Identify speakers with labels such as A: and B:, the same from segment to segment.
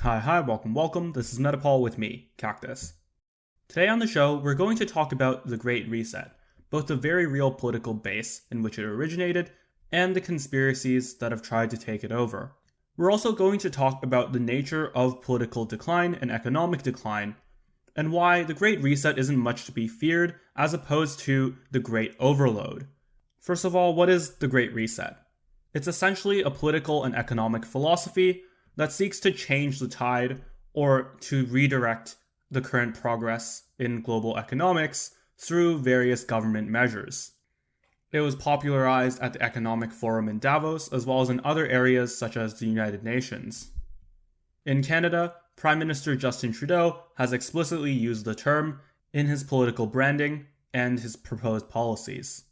A: Hi, welcome. This is Metapol with me, Cactus. Today on the show, we're going to talk about the Great Reset, both the very real political base in which it originated and the conspiracies that have tried to take it over. We're also going to talk about the nature of political decline and economic decline, and why the Great Reset isn't much to be feared as opposed to the Great Overload. First of all, what is the Great Reset? It's essentially a political and economic philosophy that seeks to change the tide or to redirect the current progress in global economics through various government measures. It was popularized at the Economic Forum in Davos, as well as in other areas such as the United Nations. In Canada, Prime Minister Justin Trudeau has explicitly used the term in his political branding and his proposed policies.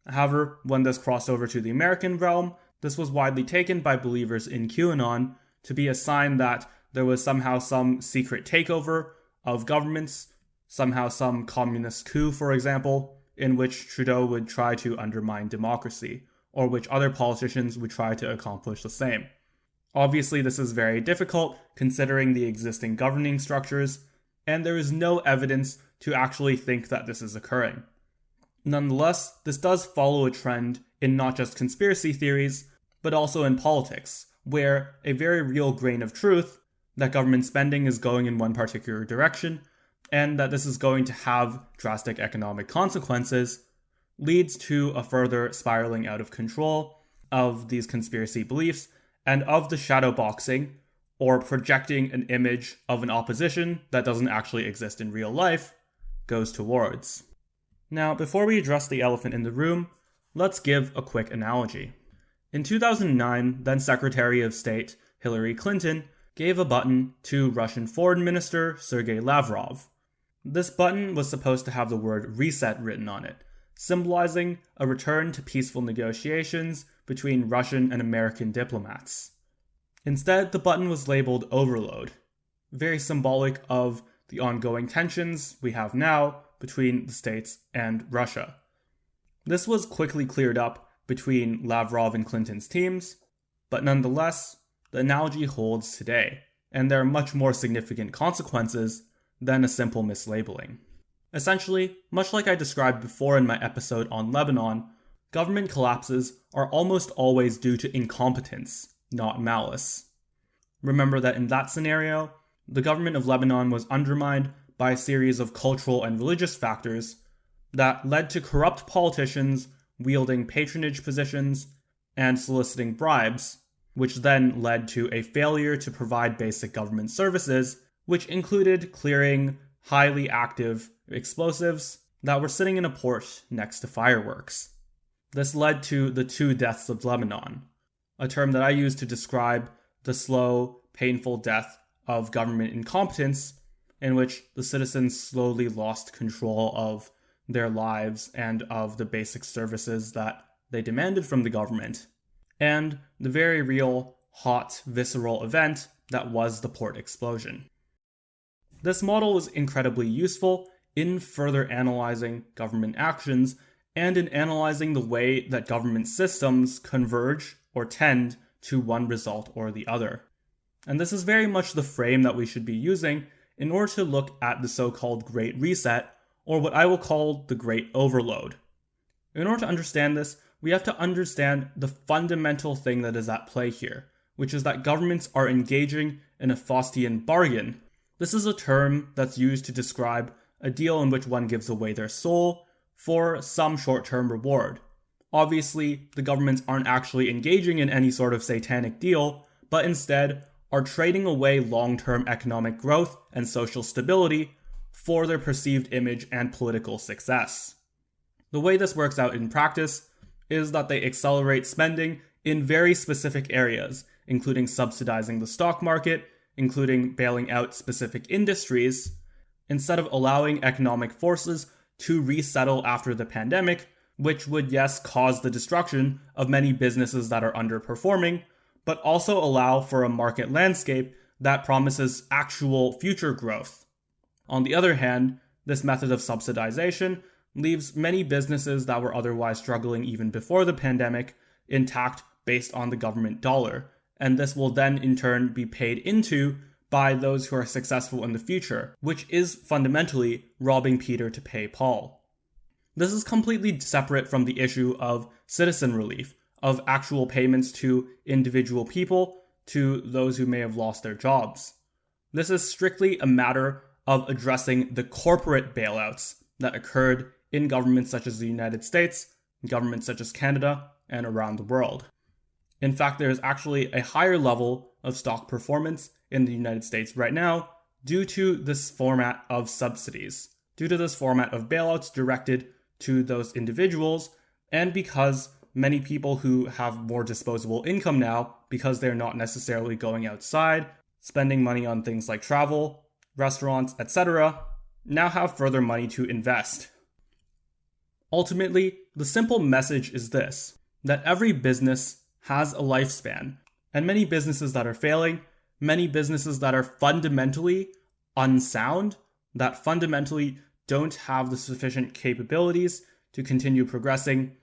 A: However, when this crossed over to the American realm, this was widely taken by believers in QAnon to be a sign that there was somehow some secret takeover of governments, somehow some communist coup, for example, in which Trudeau would try to undermine democracy, or which other politicians would try to accomplish the same. Obviously, this is very difficult considering the existing governing structures, and there is no evidence to actually think that this is occurring. Nonetheless, this does follow a trend in not just conspiracy theories, but also in politics, where a very real grain of truth that government spending is going in one particular direction, and that this is going to have drastic economic consequences, leads to a further spiraling out of control of these conspiracy beliefs and of the shadow boxing, or projecting an image of an opposition that doesn't actually exist in real life, goes towards. Now, before we address the elephant in the room, let's give a quick analogy. In 2009, then Secretary of State Hillary Clinton gave a button to Russian Foreign Minister Sergei Lavrov. This button was supposed to have the word reset written on it, symbolizing a return to peaceful negotiations between Russian and American diplomats. Instead, the button was labeled overload, very symbolic of the ongoing tensions we have now between the States and Russia. This was quickly cleared up between Lavrov and Clinton's teams, but nonetheless, the analogy holds today, and there are much more significant consequences than a simple mislabeling. Essentially, much like I described before in my episode on Lebanon, government collapses are almost always due to incompetence, not malice. Remember that in that scenario, the government of Lebanon was undermined by a series of cultural and religious factors that led to corrupt politicians wielding patronage positions and soliciting bribes, which then led to a failure to provide basic government services, which included clearing highly active explosives that were sitting in a port next to fireworks. This led to the 2 deaths of Lebanon, a term that I use to describe the slow, painful death of government incompetence, in which the citizens slowly lost control of their lives and of the basic services that they demanded from the government, and the very real, hot, visceral event that was the port explosion. This model is incredibly useful in further analyzing government actions and in analyzing the way that government systems converge or tend to one result or the other. And this is very much the frame that we should be using in order to look at the so-called Great Reset, or what I will call the Great Overload. In order to understand this, we have to understand the fundamental thing that is at play here, which is that governments are engaging in a Faustian bargain. This is a term that's used to describe a deal in which one gives away their soul for some short-term reward. Obviously, the governments aren't actually engaging in any sort of satanic deal, but instead are trading away long-term economic growth and social stability for their perceived image and political success. The way this works out in practice is that they accelerate spending in very specific areas, including subsidizing the stock market, including bailing out specific industries, instead of allowing economic forces to resettle after the pandemic, which would, yes, cause the destruction of many businesses that are underperforming, but also allow for a market landscape that promises actual future growth. On the other hand, this method of subsidization leaves many businesses that were otherwise struggling even before the pandemic intact based on the government dollar, and this will then in turn be paid into by those who are successful in the future, which is fundamentally robbing Peter to pay Paul. This is completely separate from the issue of citizen relief, of actual payments to individual people, to those who may have lost their jobs. This is strictly a matter of addressing the corporate bailouts that occurred in governments such as the United States, governments such as Canada, and around the world. In fact, there is actually a higher level of stock performance in the United States right now due to this format of subsidies, due to this format of bailouts directed to those individuals, and because many people who have more disposable income now, because they're not necessarily going outside, spending money on things like travel, restaurants, etc., now have further money to invest. Ultimately, the simple message is this, that every business has a lifespan, and many businesses that are failing, many businesses that are fundamentally unsound, that fundamentally don't have the sufficient capabilities to continue progressing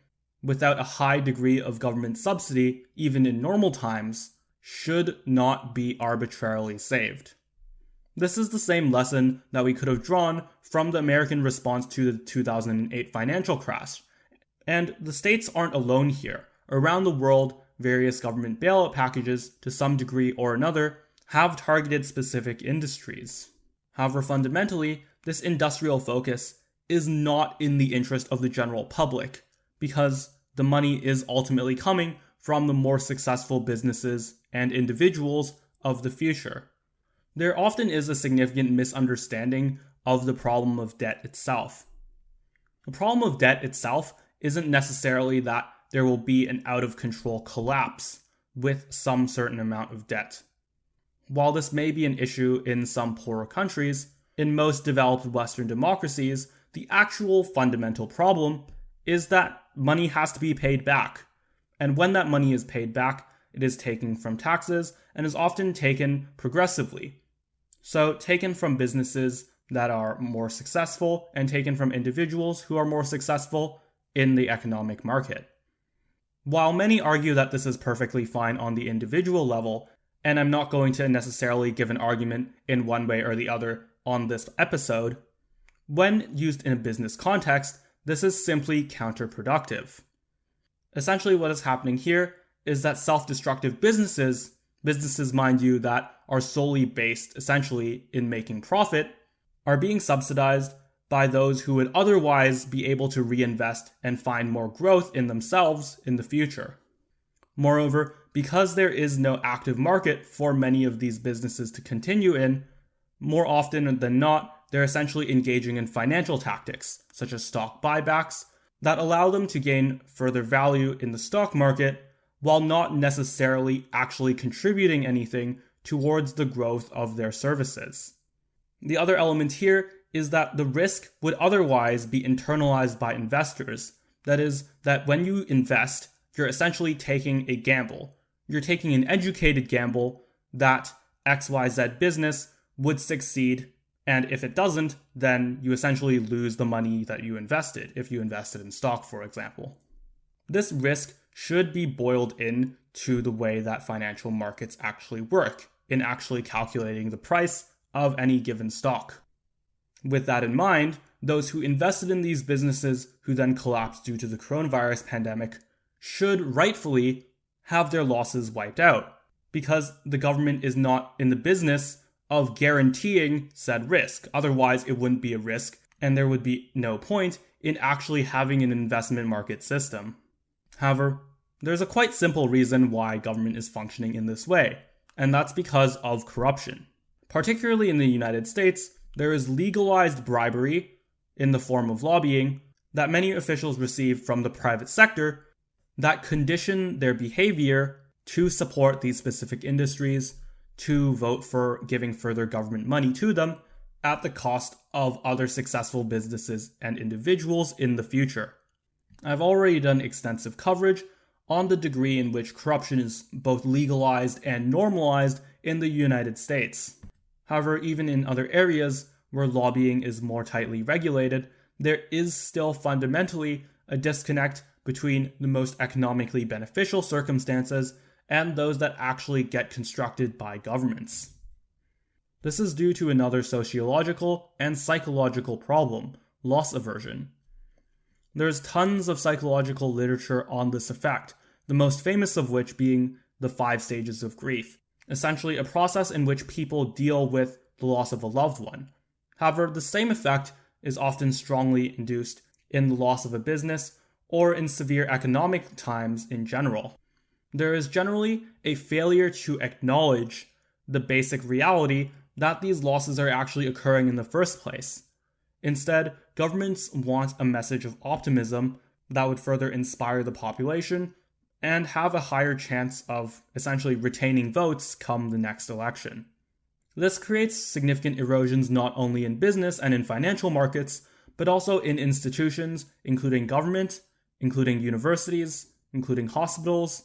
A: without a high degree of government subsidy, even in normal times, should not be arbitrarily saved. This is the same lesson that we could have drawn from the American response to the 2008 financial crash. And the states aren't alone here. Around the world, various government bailout packages, to some degree or another, have targeted specific industries. However, fundamentally, this industrial focus is not in the interest of the general public, because the money is ultimately coming from the more successful businesses and individuals of the future. There often is a significant misunderstanding of the problem of debt itself. The problem of debt itself isn't necessarily that there will be an out-of-control collapse with some certain amount of debt. While this may be an issue in some poorer countries, in most developed Western democracies, the actual fundamental problem is that money has to be paid back. And when that money is paid back, it is taken from taxes and is often taken progressively. So taken from businesses that are more successful and taken from individuals who are more successful in the economic market. While many argue that this is perfectly fine on the individual level, and I'm not going to necessarily give an argument in one way or the other on this episode, when used in a business context, this is simply counterproductive. Essentially what is happening here is that self-destructive businesses, mind you, that are solely based essentially in making profit, are being subsidized by those who would otherwise be able to reinvest and find more growth in themselves in the future. Moreover, because there is no active market for many of these businesses to continue in, more often than not, they're essentially engaging in financial tactics, such as stock buybacks, that allow them to gain further value in the stock market while not necessarily actually contributing anything towards the growth of their services. The other element here is that the risk would otherwise be internalized by investors. That is, that when you invest, you're essentially taking a gamble. You're taking an educated gamble that XYZ business would succeed, and if it doesn't, then you essentially lose the money that you invested, if you invested in stock, for example. This risk should be boiled in to the way that financial markets actually work, in actually calculating the price of any given stock. With that in mind, those who invested in these businesses who then collapsed due to the coronavirus pandemic should rightfully have their losses wiped out, because the government is not in the business of guaranteeing said risk. Otherwise, it wouldn't be a risk, and there would be no point in actually having an investment market system. However, there's a quite simple reason why government is functioning in this way, and that's because of corruption. Particularly in the United States, there is legalized bribery in the form of lobbying that many officials receive from the private sector that condition their behavior to support these specific industries, to vote for giving further government money to them at the cost of other successful businesses and individuals in the future. I've already done extensive coverage on the degree in which corruption is both legalized and normalized in the United States. However, even in other areas where lobbying is more tightly regulated, there is still fundamentally a disconnect between the most economically beneficial circumstances and those that actually get constructed by governments. This is due to another sociological and psychological problem, loss aversion. There's tons of psychological literature on this effect, the most famous of which being the 5 stages of grief, essentially a process in which people deal with the loss of a loved one. However, the same effect is often strongly induced in the loss of a business or in severe economic times in general. There is generally a failure to acknowledge the basic reality that these losses are actually occurring in the first place. Instead, governments want a message of optimism that would further inspire the population and have a higher chance of essentially retaining votes come the next election. This creates significant erosions not only in business and in financial markets, but also in institutions, including government, including universities, including hospitals,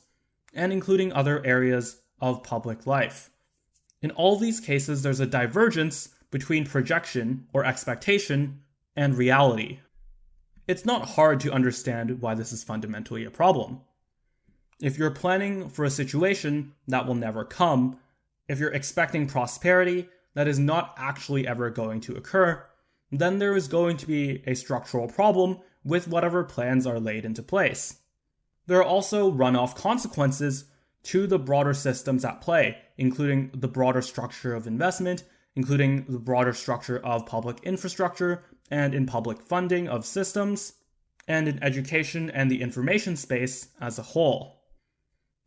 A: and including other areas of public life. In all these cases, there's a divergence between projection or expectation and reality. It's not hard to understand why this is fundamentally a problem. If you're planning for a situation that will never come, if you're expecting prosperity that is not actually ever going to occur, then there is going to be a structural problem with whatever plans are laid into place. There are also runoff consequences to the broader systems at play, including the broader structure of investment, including the broader structure of public infrastructure and in public funding of systems, and in education and the information space as a whole.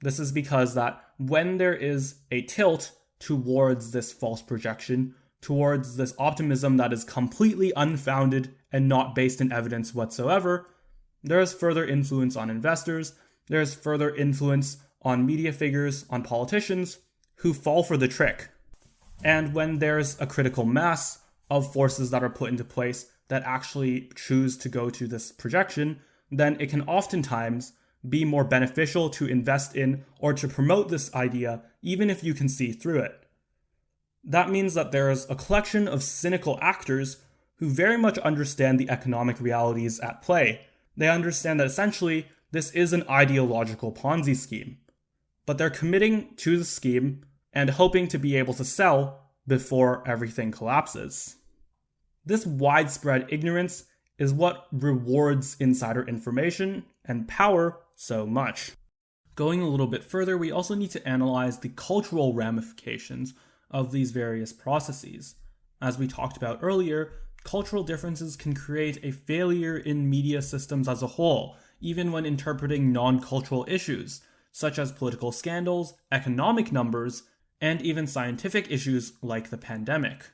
A: This is because that when there is a tilt towards this false projection, towards this optimism that is completely unfounded and not based in evidence whatsoever, there is further influence on investors, there is further influence on media figures, on politicians, who fall for the trick. And when there's a critical mass of forces that are put into place that actually choose to go to this projection, then it can oftentimes be more beneficial to invest in or to promote this idea, even if you can see through it. That means that there is a collection of cynical actors who very much understand the economic realities at play. They understand that essentially this is an ideological Ponzi scheme, but they're committing to the scheme and hoping to be able to sell before everything collapses. This widespread ignorance is what rewards insider information and power so much. Going a little bit further, we also need to analyze the cultural ramifications of these various processes. As we talked about earlier, cultural differences can create a failure in media systems as a whole, even when interpreting non-cultural issues, such as political scandals, economic numbers, and even scientific issues like the pandemic.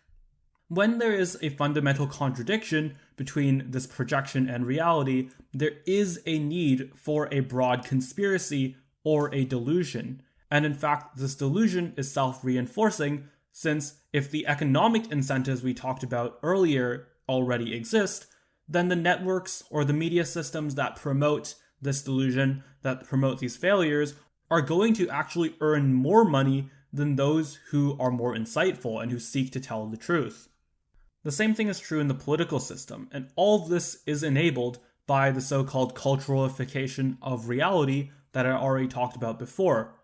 A: When there is a fundamental contradiction between this projection and reality, there is a need for a broad conspiracy or a delusion. And in fact, this delusion is self-reinforcing, since if the economic incentives we talked about earlier already exist, then the networks or the media systems that promote this delusion, that promote these failures, are going to actually earn more money than those who are more insightful and who seek to tell the truth. The same thing is true in the political system, and all of this is enabled by the so-called culturalification of reality that I already talked about before.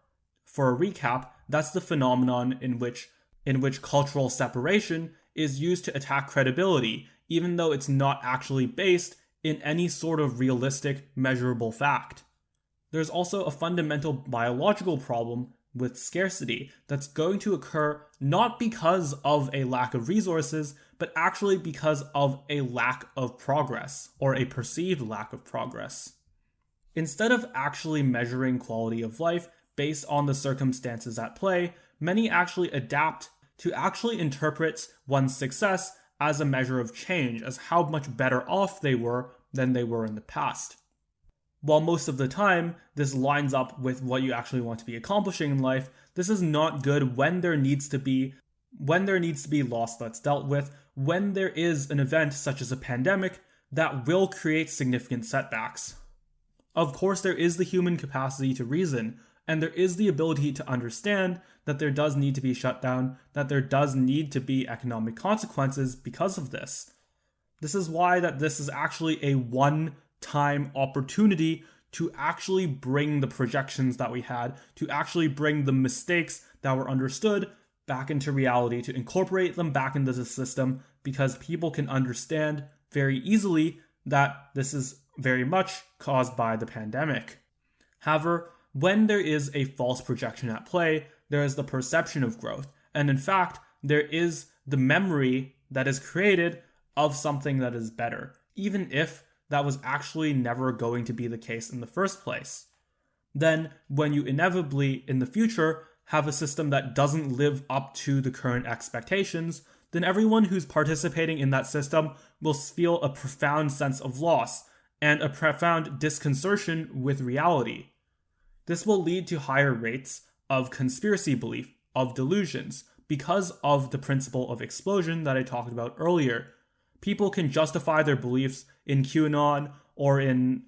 A: For a recap, that's the phenomenon in which cultural separation is used to attack credibility, even though it's not actually based in any sort of realistic, measurable fact. There's also a fundamental biological problem with scarcity that's going to occur not because of a lack of resources, but actually because of a lack of progress, or a perceived lack of progress. Instead of actually measuring quality of life based on the circumstances at play, many actually adapt to actually interpret one's success as a measure of change, as how much better off they were than they were in the past. While most of the time this lines up with what you actually want to be accomplishing in life, this is not good when there needs to be loss that's dealt with, when there is an event such as a pandemic that will create significant setbacks. Of course, there is the human capacity to reason, and there is the ability to understand that there does need to be shutdown, that there does need to be economic consequences because of this. This is why that this is actually a one-time opportunity to actually bring the projections that we had, to actually bring the mistakes that were understood back into reality, to incorporate them back into the system, because people can understand very easily that this is very much caused by the pandemic. However, when there is a false projection at play, there is the perception of growth. And in fact, there is the memory that is created of something that is better, even if that was actually never going to be the case in the first place. Then, when you inevitably, in the future, have a system that doesn't live up to the current expectations, then everyone who's participating in that system will feel a profound sense of loss and a profound disconcertion with reality. This will lead to higher rates of conspiracy belief, of delusions, because of the principle of explosion that I talked about earlier. People can justify their beliefs in QAnon or in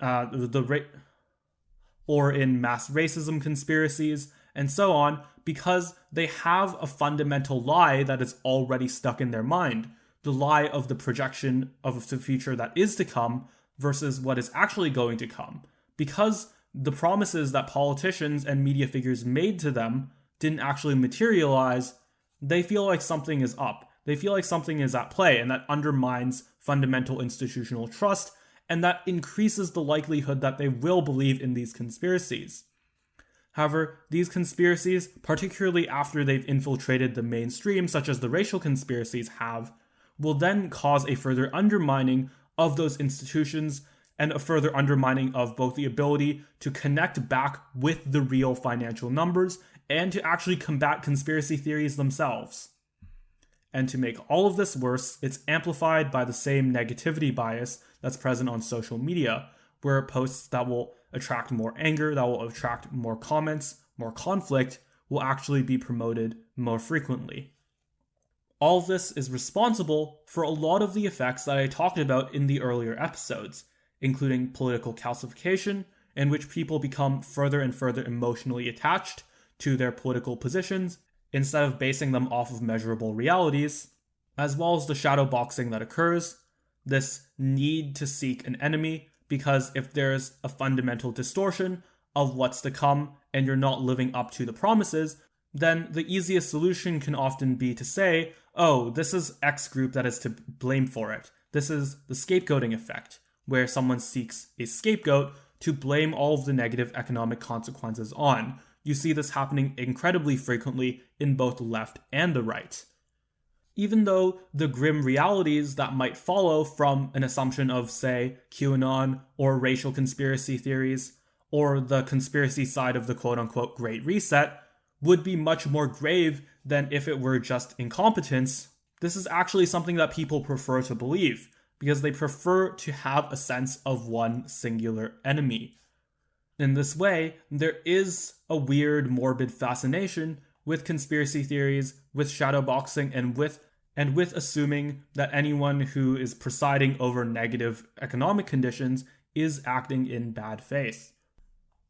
A: mass racism conspiracies and so on, because they have a fundamental lie that is already stuck in their mind. The lie of the projection of the future that is to come versus what is actually going to come. Because the promises that politicians and media figures made to them didn't actually materialize, they feel like something is up. They feel like something is at play, and that undermines fundamental institutional trust, and that increases the likelihood that they will believe in these conspiracies. However, these conspiracies, particularly after they've infiltrated the mainstream, such as the racial conspiracies have, will then cause a further undermining of those institutions and a further undermining of both the ability to connect back with the real financial numbers and to actually combat conspiracy theories themselves. And to make all of this worse, it's amplified by the same negativity bias that's present on social media, where posts that will attract more anger, that will attract more comments, more conflict, will actually be promoted more frequently. All of this is responsible for a lot of the effects that I talked about in the earlier episodes, including political calcification, in which people become further and further emotionally attached to their political positions instead of basing them off of measurable realities, as well as the shadow boxing that occurs, this need to seek an enemy, because if there's a fundamental distortion of what's to come and you're not living up to the promises, then the easiest solution can often be to say, oh, this is X group that is to blame for it. This is the scapegoating effect, where someone seeks a scapegoat to blame all of the negative economic consequences on. You see this happening incredibly frequently in both the left and the right. Even though the grim realities that might follow from an assumption of, say, QAnon or racial conspiracy theories, or the conspiracy side of the quote-unquote Great Reset, would be much more grave than if it were just incompetence, this is actually something that people prefer to believe, because they prefer to have a sense of one singular enemy. In this way, there is a weird, morbid fascination with conspiracy theories, with shadowboxing, and with assuming that anyone who is presiding over negative economic conditions is acting in bad faith.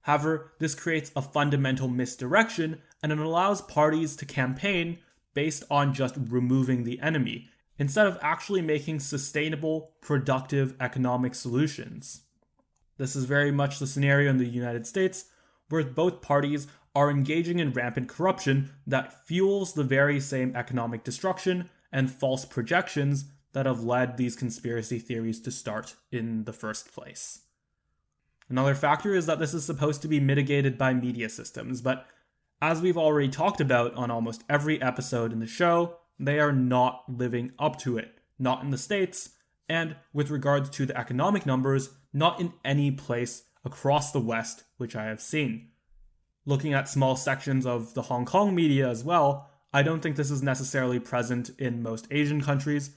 A: However, this creates a fundamental misdirection, and it allows parties to campaign based on just removing the enemy, instead of actually making sustainable, productive economic solutions. This is very much the scenario in the United States, where both parties are engaging in rampant corruption that fuels the very same economic destruction and false projections that have led these conspiracy theories to start in the first place. Another factor is that this is supposed to be mitigated by media systems, but as we've already talked about on almost every episode in the show, they are not living up to it. Not in the States, and with regards to the economic numbers, not in any place across the West which I have seen. Looking at small sections of the Hong Kong media as well, I don't think this is necessarily present in most Asian countries,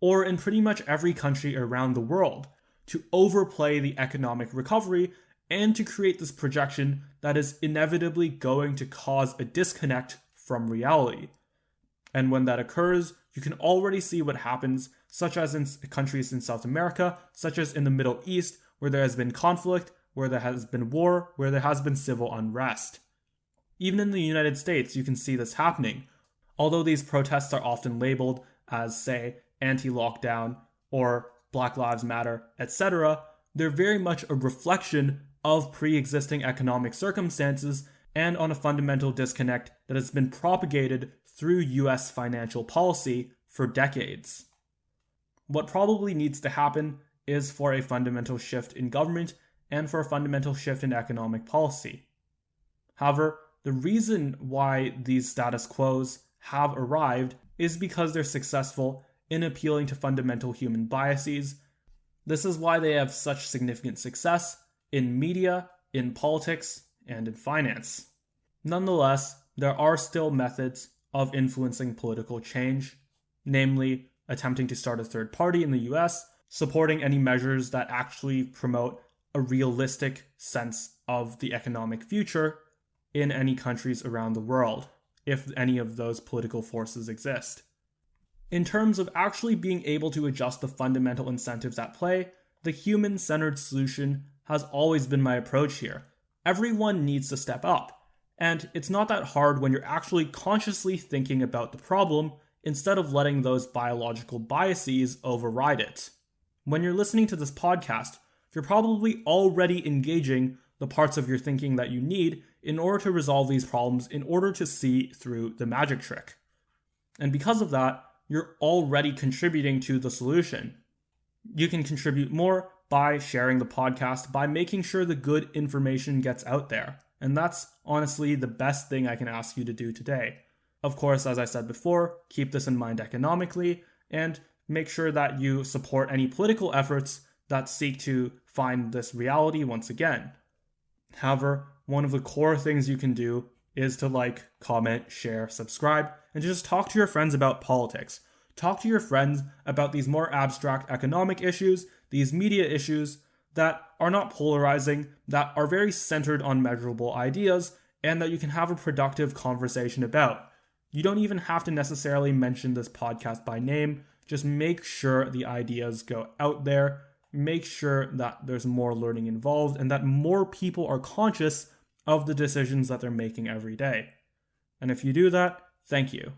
A: or in pretty much every country around the world, to overplay the economic recovery and to create this projection that is inevitably going to cause a disconnect from reality. And when that occurs, you can already see what happens, such as in countries in South America, such as in the Middle East, where there has been conflict, where there has been war, where there has been civil unrest. Even in the United States, you can see this happening. Although these protests are often labeled as, say, anti-lockdown or Black Lives Matter, etc., they're very much a reflection of pre-existing economic circumstances and on a fundamental disconnect that has been propagated through US financial policy for decades. What probably needs to happen is for a fundamental shift in government and for a fundamental shift in economic policy. However, the reason why these status quos have arrived is because they're successful in appealing to fundamental human biases. This is why they have such significant success in media, in politics, and in finance. Nonetheless, there are still methods of influencing political change, namely attempting to start a third party in the US, supporting any measures that actually promote a realistic sense of the economic future in any countries around the world, if any of those political forces exist. In terms of actually being able to adjust the fundamental incentives at play, the human-centered solution has always been my approach here. Everyone needs to step up, and it's not that hard when you're actually consciously thinking about the problem instead of letting those biological biases override it. When you're listening to this podcast, you're probably already engaging the parts of your thinking that you need in order to resolve these problems, in order to see through the magic trick. And because of that, you're already contributing to the solution. You can contribute more by sharing the podcast, by making sure the good information gets out there. And that's honestly the best thing I can ask you to do today. Of course, as I said before, keep this in mind economically, and make sure that you support any political efforts that seek to find this reality once again. However, one of the core things you can do is to like, comment, share, subscribe, and just talk to your friends about politics. Talk to your friends about these more abstract economic issues, these media issues that are not polarizing, that are very centered on measurable ideas, and that you can have a productive conversation about. You don't even have to necessarily mention this podcast by name. Just make sure the ideas go out there. Make sure that there's more learning involved and that more people are conscious of the decisions that they're making every day. And if you do that, thank you.